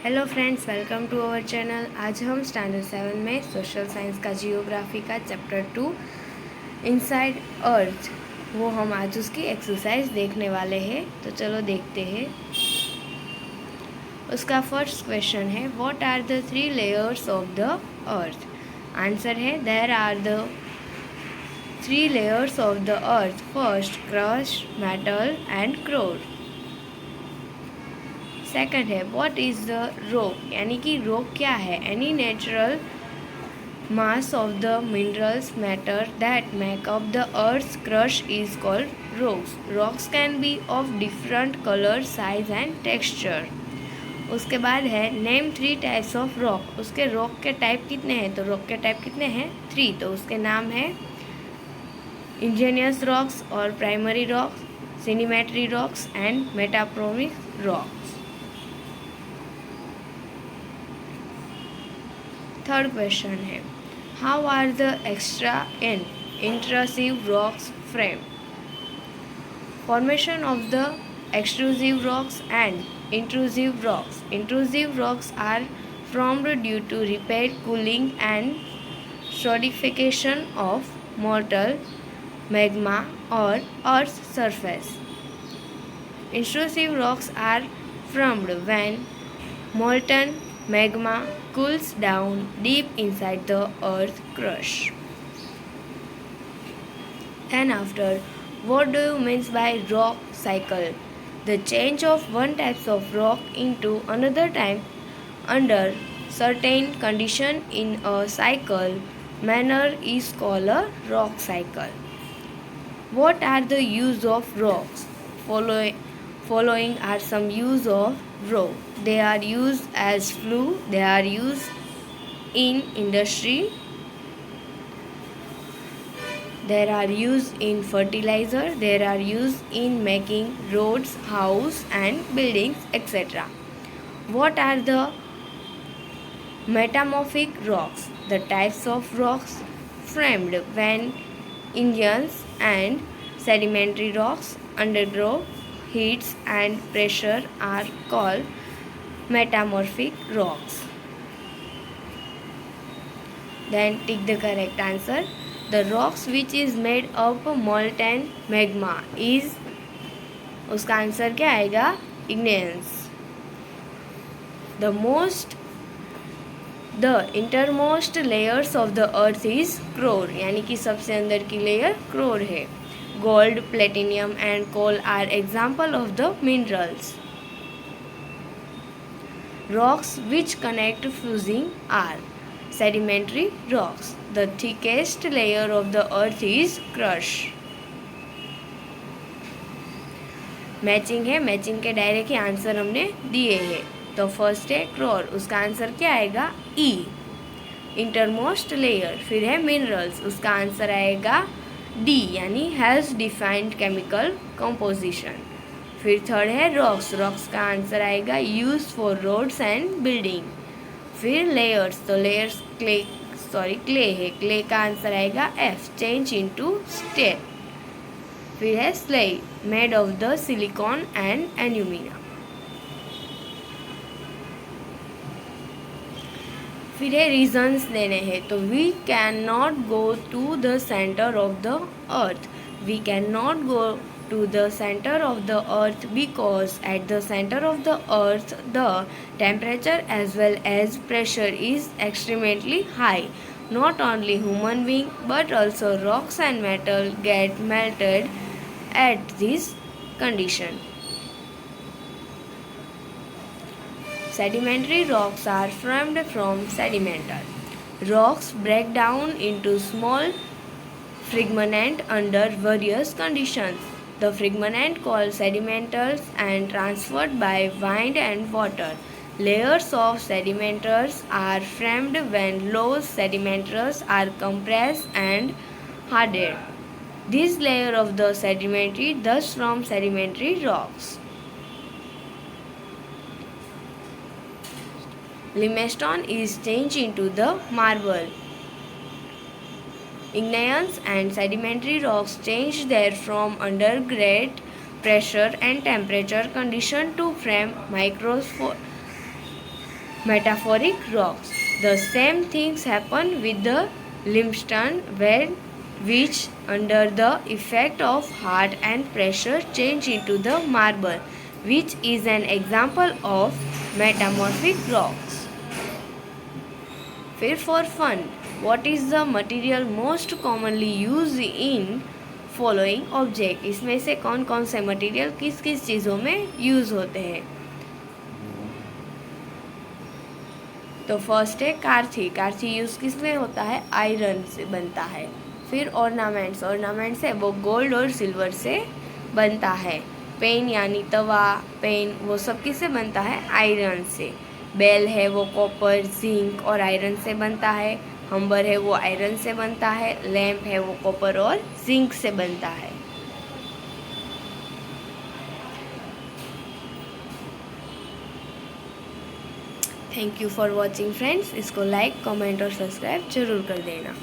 Hello friends, welcome to our channel. आज हम standard 7 में सोशल साइंस का जियोग्राफी का चैप्टर 2 इनसाइड अर्थ वो हम आज उसकी एक्सरसाइज देखने वाले हैं। तो चलो देखते हैं। उसका फर्स्ट क्वेश्चन है, what are the 3 layers of the earth. Answer है, there are the 3 layers of the earth. First, crust, mantle and core. Second है, व्हाट इज़ द रॉक, यानी कि रॉक क्या है। Any natural mass of the minerals matter that make up the earth's crust is called rocks. Rocks can be of different colour, size and texture. उसके बाद है, name 3 types of rock. उसके rock के type कितने हैं, तो rock के type कितने हैं, 3। तो उसके नाम है इंजीनियस रॉक्स और primary rocks, sedimentary rocks and metamorphic rocks. Third question है, how are the extra and intrusive rocks formed. Formation of the extrusive rocks and intrusive rocks. Intrusive rocks are formed due to rapid cooling and solidification of molten magma or Earth's surface. Intrusive rocks are formed when molten magma cools down deep inside the earth crust. And after, what do you mean by rock cycle? The change of one type of rock into another type under certain condition in a cycle manner is called a rock cycle. What are the use of rocks? Following are some use of rock. They are used as fuel. They are used in industry. There are used in fertilizer. There are used in making roads, house and buildings, etc. What are the metamorphic rocks? The types of rocks formed when engines and sedimentary rocks undergo heats and pressure are called metamorphic rocks. Then tick the correct answer. The rocks which is made up molten magma is, उसका answer क्या आएगा, igneous. The innermost layers of the earth is core, यानी कि सबसे अंदर की layer core है. Gold, platinum and coal are example of the minerals. Rocks which connect fusing are sedimentary rocks. The thickest layer of the earth is crust. Matching है, matching के direct ही answer हमने दिए हैं. तो फर्स्ट है क्रोर, उसका answer क्या आएगा, ई. इंटरमोस्ट लेयर, फिर है मिनरल्स, उसका आंसर आएगा डी, यानी हैज़ डिफाइंड केमिकल कंपोजिशन. फिर थर्ड है रॉक्स, रॉक्स का आंसर आएगा use for roads and building. फिर लेयर्स, तो लेयर्स क्ले है, क्ले का आंसर आएगा एफ, चेंज इनटू स्टेट. फिर है स्लेज, made of the silicon and aluminium. फिर है रीजन्स देने हैं. तो we can not go to the centre of the earth. We can not go to the center of the earth because at the center of the earth the temperature as well as pressure is extremely high. Not only human being but also rocks and metal get melted at this condition. Sedimentary rocks are formed from sedimental. Rocks break down into small fragments under various conditions. The fragments called sedimentals and transferred by wind and water. Layers of sedimentals are formed when loose sedimentals are compressed and hardened. This layer of the sedimentary thus from sedimentary rocks. Limestone is changed into the marble. Igneous and sedimentary rocks change there from under great pressure and temperature condition to form metaphoric rocks. The same things happen with the limestone which under the effect of heat and pressure change into the marble, which is an example of metamorphic rocks. फिर for fun, what is the material most commonly used in following object? इसमें से कौन कौन से material किस किस चीज़ों में यूज़ होते हैं? तो फर्स्ट है कारथी। कारथी यूज़ किस में होता है? आयरन से बनता है। फिर ऑर्नामेंट्स। ऑर्नामेंट्स है वो गोल्ड और सिल्वर से बनता है। पेन यानी तवा, पेन वो सब किससे बनता है? आयरन से। बेल है वो कॉपर, जिंक और आयरन से बनता है। हम्बर है वो आयरन से बनता है। लैम्प है वो कॉपर और जिंक से बनता है। Thank you for watching friends. इसको लाइक, कमेंट और सब्सक्राइब जरूर कर देना।